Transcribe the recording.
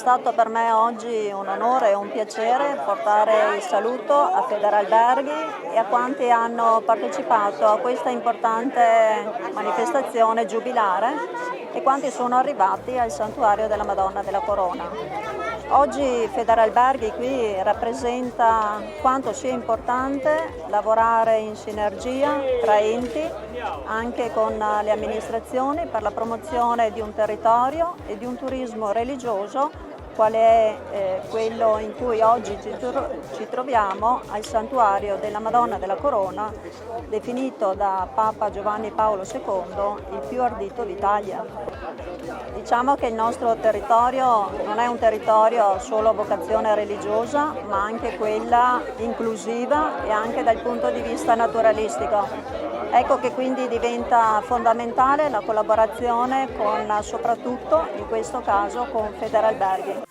stato per me oggi un onore e un piacere portare il saluto a Federalberghi e a quanti hanno partecipato a questa importante manifestazione giubilare e quanti sono arrivati al Santuario della Madonna della Corona. Oggi Federalberghi qui rappresenta quanto sia importante lavorare in sinergia tra enti, anche con le amministrazioni, per la promozione di un territorio e di un turismo religioso qual è quello in cui oggi ci troviamo al Santuario della Madonna della Corona, definito da Papa Giovanni Paolo II il più ardito d'Italia. Diciamo che il nostro territorio non è un territorio solo a vocazione religiosa, ma anche quella inclusiva e anche dal punto di vista naturalistico. Ecco che quindi diventa fondamentale la collaborazione con, soprattutto in questo caso, con Federalberghi.